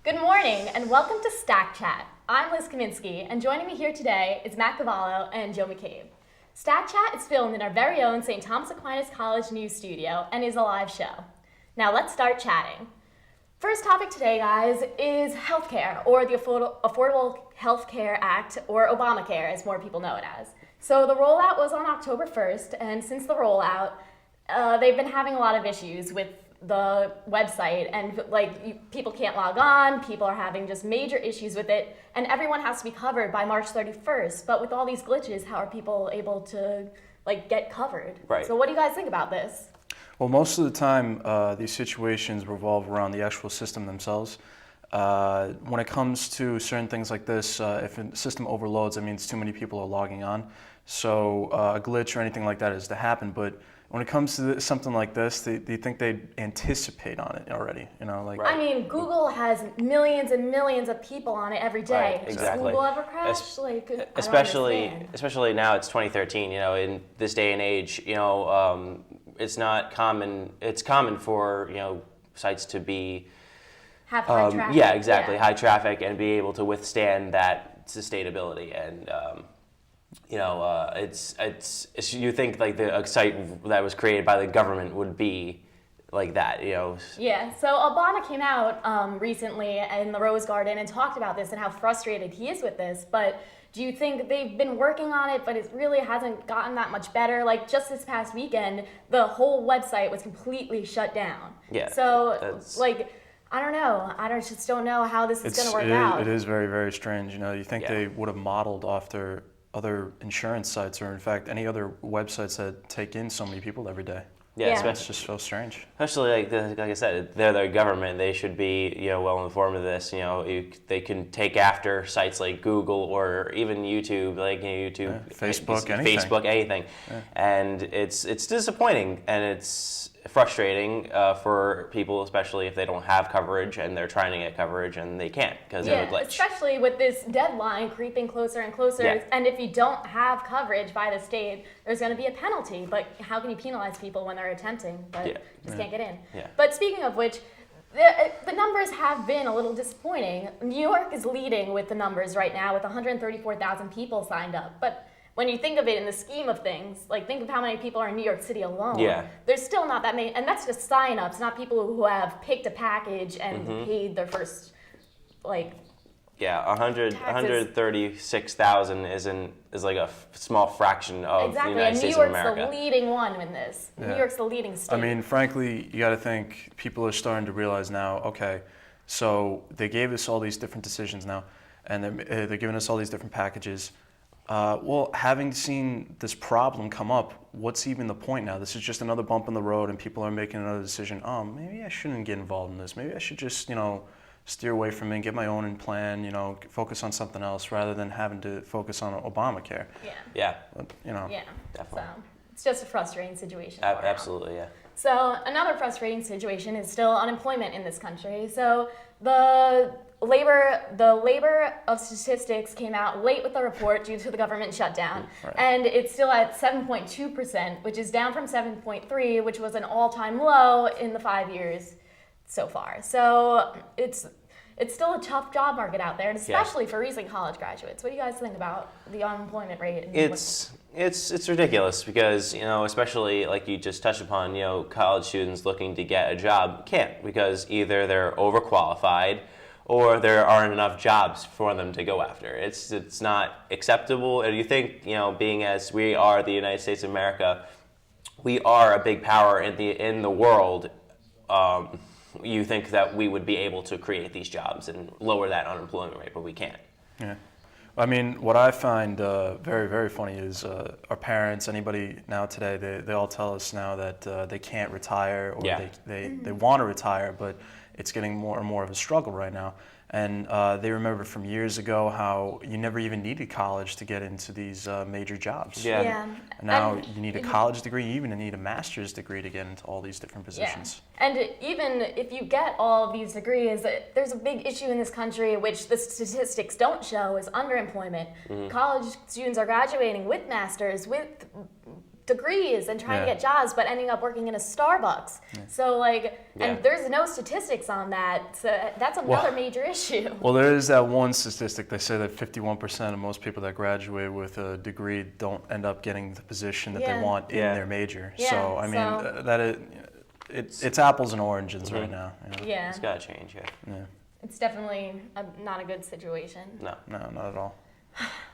Good morning and welcome to STAC Chat. I'm Liz Kaminski and joining me here today is Matt Cavallo and Joe McCabe. STAC Chat is filmed in our very own St. Thomas Aquinas College news studio and is a live show. Now let's start chatting. First topic today, guys, is healthcare, or the Affordable Health Care Act, or Obamacare as more people know it as. So the rollout was on October 1st, and since the rollout, they've been having a lot of issues with the website, and people can't log on, people are having just major issues with it, and everyone has to be covered by March 31st. But with all these glitches, how are people able to get covered? Right. So what do you guys think about this? Well, most of the time, these situations revolve around the actual system themselves. When it comes to certain things like this, if a system overloads, that means too many people are logging on. So a glitch or anything like that is to happen. But when it comes to something like this, they think they anticipate on it already. Right. I mean, Google has millions and millions of people on it every day. Right, exactly. Does Google ever crash? I don't Especially now, it's 2013. In this day and age, it's not common. It's common for sites to be have high traffic. Yeah, exactly, high traffic, and be able to withstand that sustainability. And it's you think a site that was created by the government would be like that, Yeah, so Obama came out recently in the Rose Garden and talked about this and how frustrated he is with this, but do you think they've been working on it, but it really hasn't gotten that much better? Just this past weekend, the whole website was completely shut down. Yeah. So, I don't know. Just don't know how this is going to work out. It is very, very strange. You think they would have modeled after other insurance sites, or in fact, any other websites that take in so many people every day. Yeah, It's just so strange. Especially like I said, they're the government. They should be well informed of this. They can take after sites like Google or even YouTube, YouTube, Facebook, anything. Yeah. And it's disappointing and it's frustrating for people, especially if they don't have coverage and they're trying to get coverage and they can't because of a glitch. Especially with this deadline creeping closer and closer. Yeah. And if you don't have coverage by the state, there's going to be a penalty. But how can you penalize people when they're attempting but just can't get in? Yeah. But speaking of which, the numbers have been a little disappointing. New York is leading with the numbers right now with 134,000 people signed up. But when you think of it in the scheme of things, think of how many people are in New York City alone. Yeah. There's still not that many, and that's just sign-ups, not people who have picked a package and paid their first, Yeah, 136,000 is like a small fraction of the United States of America. Exactly, and New York's the leading one in this. Yeah. New York's the leading state. I mean, frankly, you got to think people are starting to realize now, okay, so they gave us all these different decisions now, and they're giving us all these different packages. Well, having seen this problem come up, what's even the point now? This is just another bump in the road and people are making another decision. Oh, maybe I shouldn't get involved in this. Maybe I should just, steer away from it and get my own plan, focus on something else rather than having to focus on Obamacare. Yeah. But, Yeah, definitely. So it's just a frustrating situation. Absolutely, yeah. So another frustrating situation is still unemployment in this country. So the labor of statistics came out late with the report due to the government shutdown, and it's still at 7.2%, which is down from 7.3%, which was an all-time low in the 5 years so far. So it's still a tough job market out there, and especially for recent college graduates. What do you guys think about the unemployment rate? It's ridiculous because, especially like you just touched upon, college students looking to get a job can't because either they're overqualified or there aren't enough jobs for them to go after. It's not acceptable. And you think, being as we are the United States of America, we are a big power in the world. You think that we would be able to create these jobs and lower that unemployment rate, but we can't. Yeah. I mean, what I find very, very funny is our parents, anybody now today, they all tell us now that they can't retire or they want to retire, but it's getting more and more of a struggle right now. And they remember from years ago how you never even needed college to get into these major jobs. Yeah. And now you need a college degree, you even need a master's degree to get into all these different positions. Yeah. And even if you get all of these degrees, there's a big issue in this country, which the statistics don't show, is underemployment. College students are graduating with masters, with degrees and trying to get jobs, but ending up working in a Starbucks. So and there's no statistics on that. So that's another major issue. Well, there is that one statistic. They say that 51% of most people that graduate with a degree don't end up getting the position that they want in their major. So I mean, it's apples and oranges right now. Yeah, it's got to change. It's definitely not a good situation. No, not at all.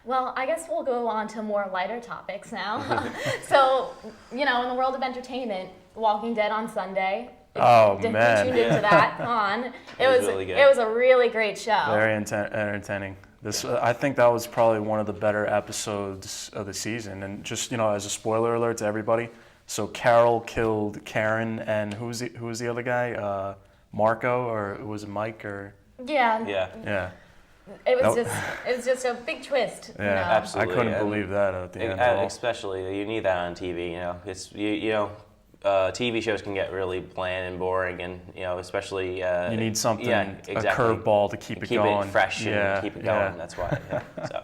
Well, I guess we'll go on to more lighter topics now. So, in the world of entertainment, Walking Dead on Sunday. Oh, man. man. You tuned into that on. It was really good. It was a really great show. Very entertaining. I think that was probably one of the better episodes of the season. And just, as a spoiler alert to everybody, so Carol killed Karen, and who was the other guy? Marco, or was it Mike, or? Yeah. It was just a big twist. Yeah, absolutely. I couldn't believe that at the end. Especially, you need that on TV. It's TV shows can get really bland and boring, and especially you need something, a curveball to keep it going, keep it fresh and keep it going. That's why. So.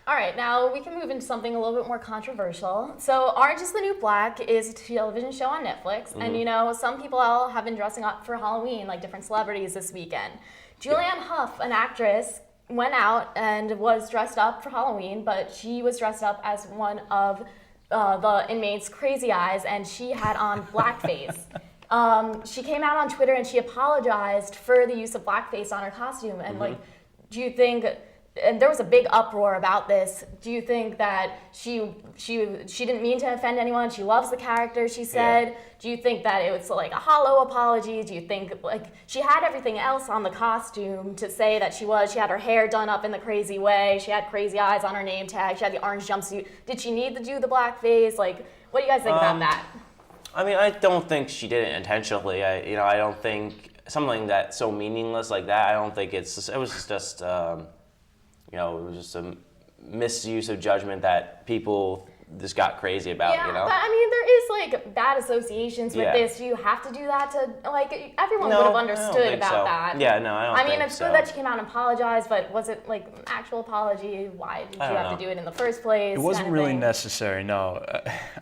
All right, now we can move into something a little bit more controversial. So, Orange is the New Black is a television show on Netflix, and some people have been dressing up for Halloween, like different celebrities this weekend. Julianne Hough, an actress, went out and was dressed up for Halloween, but she was dressed up as one of the inmates' crazy eyes, and she had on blackface. She came out on Twitter and she apologized for the use of blackface on her costume. And do you think? And there was a big uproar about this. Do you think that she didn't mean to offend anyone? She loves the character, she said. Yeah. Do you think that it was like a hollow apology? Do you think she had everything else on the costume to say that she had her hair done up in the crazy way, she had crazy eyes on her name tag, she had the orange jumpsuit. Did she need to do the blackface? What do you guys think about that? I mean, I don't think she did it intentionally. I don't think something that's so meaningless like that. I don't think it was just. It was just a misuse of judgment that people just got crazy about, But I mean, there is bad associations with this. You have to do that to everyone would have understood about that. Yeah, no, I don't think so. I mean, it's good that she came out and apologized, but was it an actual apology? Why did you have to do it in the first place? It wasn't really necessary, no.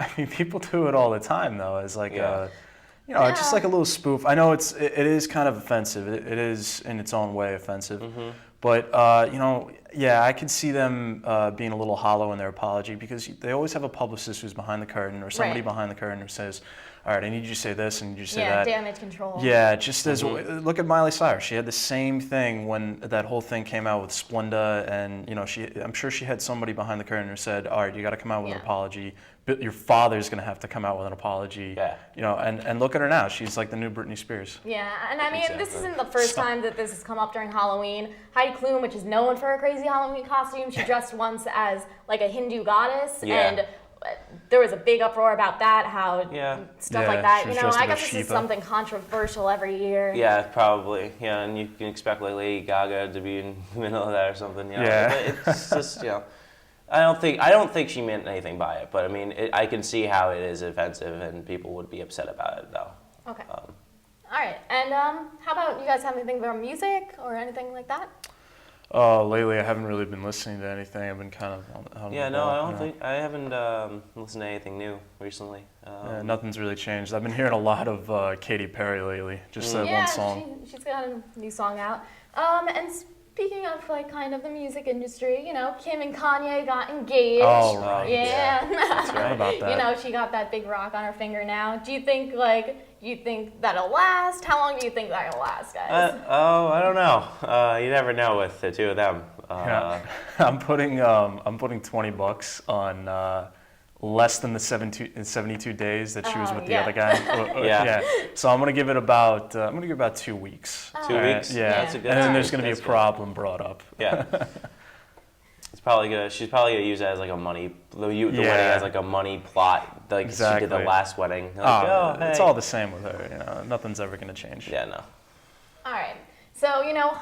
I mean, people do it all the time, though. It's just like a little spoof. I know it is kind of offensive. It is in its own way offensive. Mm-hmm. But, I could see them being a little hollow in their apology, because they always have a publicist who's behind the curtain, or somebody behind the curtain who says, all right, I need you to say this, and you say that. Yeah, damage control. Yeah, just as, look at Miley Cyrus. She had the same thing when that whole thing came out with Splenda, and, I'm sure she had somebody behind the curtain who said, all right, you got to come out with an apology. But your father's going to have to come out with an apology. Yeah. And look at her now. She's like the new Britney Spears. Yeah, and I mean, this isn't the first time that this has come up during Halloween. Heidi Klum, which is known for her crazy Halloween costume, she dressed once as a Hindu goddess, and there was a big uproar about that, stuff like that. I guess this is something controversial every year. Yeah, probably. Yeah, and you can expect Lady Gaga to be in the middle of that or something. Yeah. It's just, I don't think she meant anything by it, but I mean, I can see how it is offensive and people would be upset about it, though. Okay. All right, and how about you guys have anything about music or anything like that? Lately I haven't really been listening to anything. I've been kind of on I haven't listened to anything new recently. Nothing's really changed. I've been hearing a lot of Katy Perry lately, just that one song. She's got a new song out. And speaking of kind of the music industry, Kim and Kanye got engaged. Oh, right. Yeah. That's right about that. She got that big rock on her finger now. Do you think that'll last? How long do you think that'll last, guys? I don't know. You never know with the two of them. I'm putting $20 on less than the 72 days that she was with the other guy. So I'm gonna give it about 2 weeks. 2 weeks. Yeah. That's a good. And then there's gonna be a problem brought up. Yeah. She's probably gonna use it as a money. The wedding as a money plot, exactly. She did the last wedding. It's all the same with her. Nothing's ever gonna change. Yeah, no. All right. So,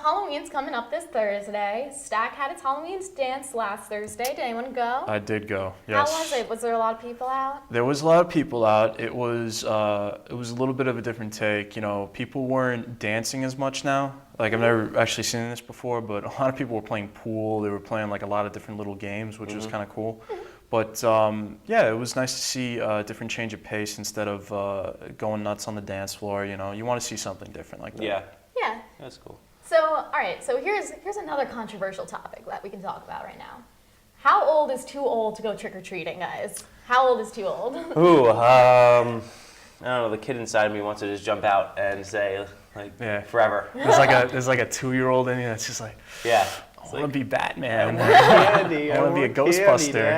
Halloween's coming up this Thursday. STAC had its Halloween dance last Thursday. Did anyone go? I did go, yes. How was it? Was there a lot of people out? There was a lot of people out. It was a little bit of a different take. People weren't dancing as much now. I've never actually seen this before, but a lot of people were playing pool. They were playing a lot of different little games, which was kind of cool. But yeah, it was nice to see a different change of pace instead of going nuts on the dance floor. You know, you want to see something different like that. Yeah. Yeah. That's cool. So, all right. So here's another controversial topic that we can talk about right now. How old is too old to go trick or treating, guys? How old is too old? Ooh, I don't know. The kid inside of me wants to just jump out and say, like, forever. There's like a 2-year-old in you that's just like, Yeah. I want to be Batman. Candy. I want to be a Ghostbuster.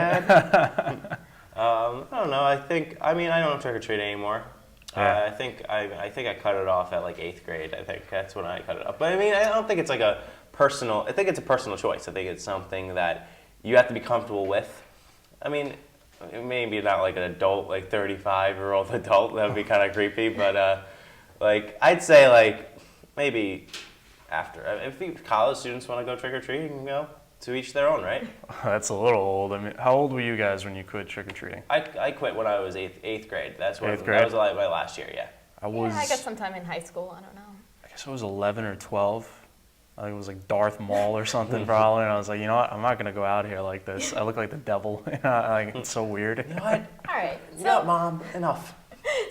I don't know. I don't trick or treat anymore. Yeah. I think I cut it off at like 8th grade. I think that's when I cut it off. But I mean, I don't think it's like a personal. I think it's a personal choice. I think it's something that you have to be comfortable with. I mean, maybe not like an adult, like 35-year-old adult. That would be kind of creepy. But like I'd say like maybe after. If college students want to go trick or treating, you know, to each their own, right? That's a little old. I mean, how old were you guys when you quit trick or treating? I quit when I was eighth grade. That's when 8th grade? that was like my last year. Yeah. I guess sometime in high school. I don't know. I guess I was 11 or 12. I think it was like Darth Maul or something probably. And I was like, you know what? I'm not gonna go out here like this. I look like the devil. Like it's so weird. You know what? All right. You know what, Mom? Enough.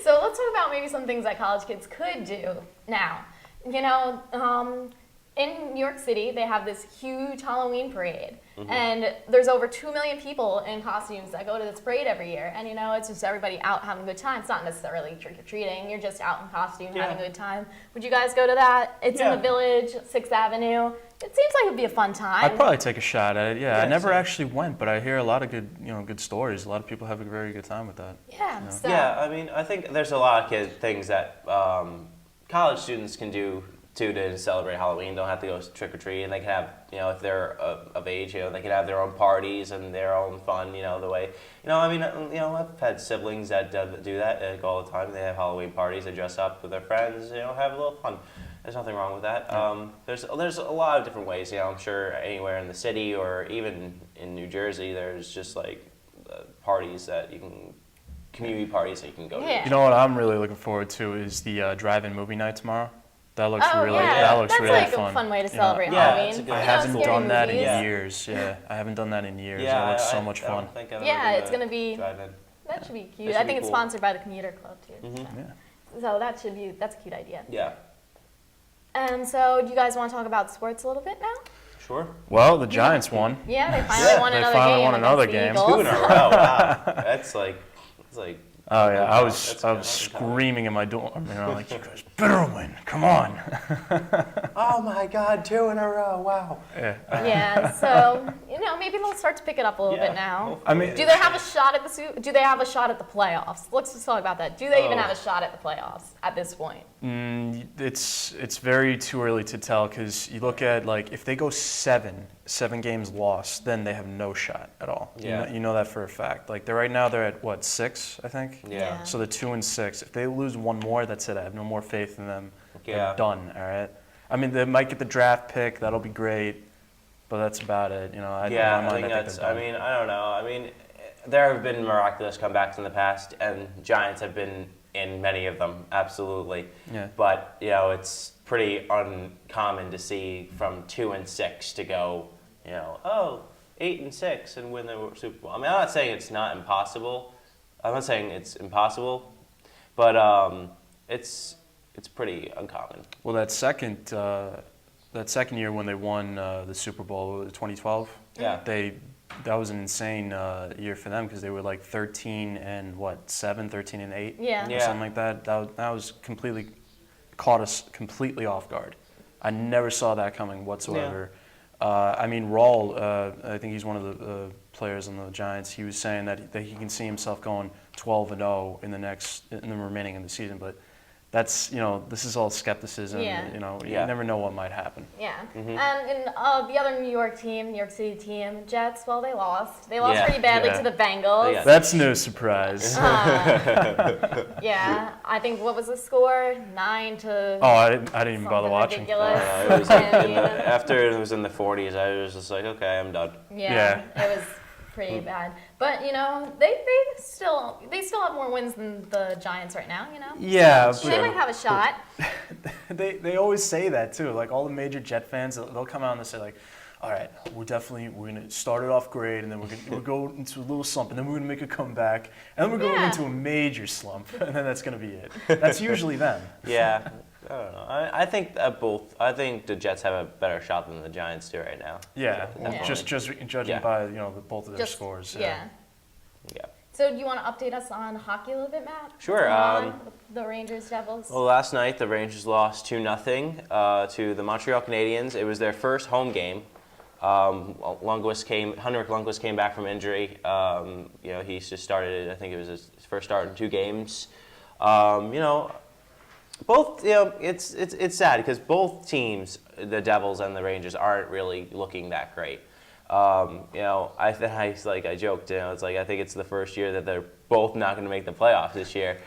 So let's talk about maybe some things that college kids could do now. You know, in New York City, they have this huge Halloween parade. And there's over 2 million people in costumes that go to this parade every year. And, you know, it's just everybody out having a good time. It's not necessarily trick-or-treating. You're just out in costume having a good time. Would you guys go to that? It's in the Village, 6th Avenue. It seems like it would be a fun time. I'd probably take a shot at it. Yeah, I never same. actually went, but I hear a lot of good stories. A lot of people have a very good time with that. Yeah. So. Yeah, I mean, I think there's a lot of things that college students can do too to celebrate Halloween. Don't have to go trick or treat, and they can have, you know, if they're of age, you know, they can have their own parties and their own fun. You know, the way, you know, I mean, you know, I've had siblings that do that like, all the time. They have Halloween parties. They dress up with their friends. You know, have a little fun. There's nothing wrong with that. There's a lot of different ways. You know, I'm sure anywhere in the city or even in New Jersey, there's just like parties that you can. Community parties that you can go to. You know what I'm really looking forward to is the drive-in movie night tomorrow. That looks really fun. That's like a fun way to celebrate Halloween. I haven't done that in years. Yeah, I haven't done that in years. Yeah, it looks so much fun. It's gonna be. That should be cute. I think it's sponsored by the Commuter Club too. So that's a cute idea. Yeah. And so, do you guys want to talk about sports a little bit now? Sure. Well, the Giants won. Yeah, they finally won another game. They finally won another game. 2 in a row. Wow. That's like. It's like. Oh yeah, I was screaming in my dorm, you know, like, you guys better win, come on. Oh my God, 2 in a row, wow. Yeah, so you know, maybe they'll start to pick it up a little bit now. I mean, do they have a shot at the playoffs? Let's just talk about that. Do they even have a shot at the playoffs at this point? It's very too early to tell because you look at like if they go seven games lost, then they have no shot at all. Yeah. You know that for a fact. Like right now they're at what 6, I think. Yeah. So they're 2-6. If they lose one more, that's it. I have no more faith in them. Yeah. They're done. All right. I mean, they might get the draft pick. That'll be great, but that's about it. You know. I think that's. I mean, I don't know. I mean, there have been miraculous comebacks in the past, and Giants have been in many of them, absolutely. Yeah. But you know, it's pretty uncommon to see from 2-6 to go, you know, 8-6 and win the Super Bowl. I mean, I'm not saying it's not impossible. I'm not saying it's impossible, but it's pretty uncommon. Well, that second year when they won the Super Bowl, 2012. Yeah. That was an insane year for them because they were like 13 and 8. Yeah. Or something like that. That was caught us completely off guard. I never saw that coming whatsoever. Yeah. I mean, Raul, I think he's one of the players on the Giants. He was saying that he can see himself going 12-0 in the remaining of the season, but. That's, you know, this is all skepticism. Yeah. You know, you never know what might happen. Yeah. And the other New York City team, Jets, well, they lost. They lost pretty badly to the Bengals. That's no surprise. Yeah. I think, what was the score? 9-. Oh, I didn't even bother watching. Ridiculous. After it was in the 40s, I was just like, okay, I'm done. Yeah. It was pretty bad. But, you know, they still have more wins than the Giants right now, you know? Yeah. So they might have a shot. They always say that, too. Like, all the major Jet fans, they'll come out and they'll say, like, all right, we're gonna start it off great, and then we'll go into a little slump, and then we're gonna make a comeback, and then we're going into a major slump, and then that's gonna be it. That's usually them. Yeah, I don't know. I think I think the Jets have a better shot than the Giants do right now. Yeah, just judging by both of their scores. Yeah. So do you want to update us on hockey a little bit, Matt? Sure. The Rangers Devils. Well, last night the Rangers lost 2-0 to the Montreal Canadiens. It was their first home game. Henrik Lundqvist came back from injury. He just started. I think it was his first start in 2 games. Both. It's sad because both teams, the Devils and the Rangers, aren't really looking that great. I joked, it's like I think it's the first year that they're both not going to make the playoffs this year.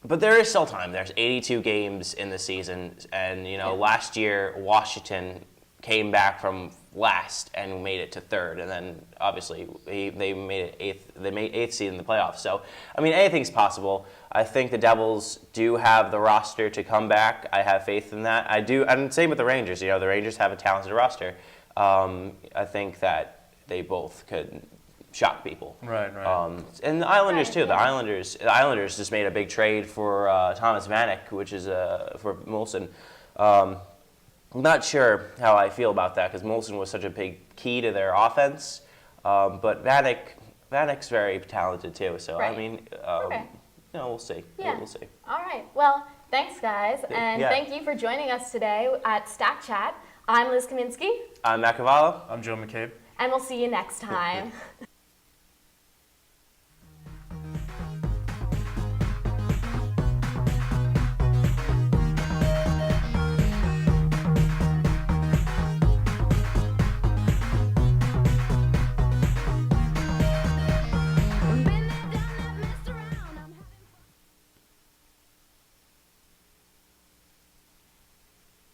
But there is still time. There's 82 games in the season, and last year Washington came back from last and made it to third, and then obviously they made it eighth. They made 8th seed in the playoffs. So I mean, anything's possible. I think the Devils do have the roster to come back. I have faith in that. I do, and same with the Rangers. The Rangers have a talented roster. I think that they both could shock people. Right. And the Islanders too. The Islanders just made a big trade for Thomas Vanek, which is for Molson. I'm not sure how I feel about that because Molson was such a big key to their offense. But Vanek's very talented too. So right. I mean, we'll see. Yeah. We'll see. All right. Well, thanks guys, and thank you for joining us today at STAC Chat. I'm Liz Kaminski. I'm Matt Cavallo. I'm Joe McCabe. And we'll see you next time.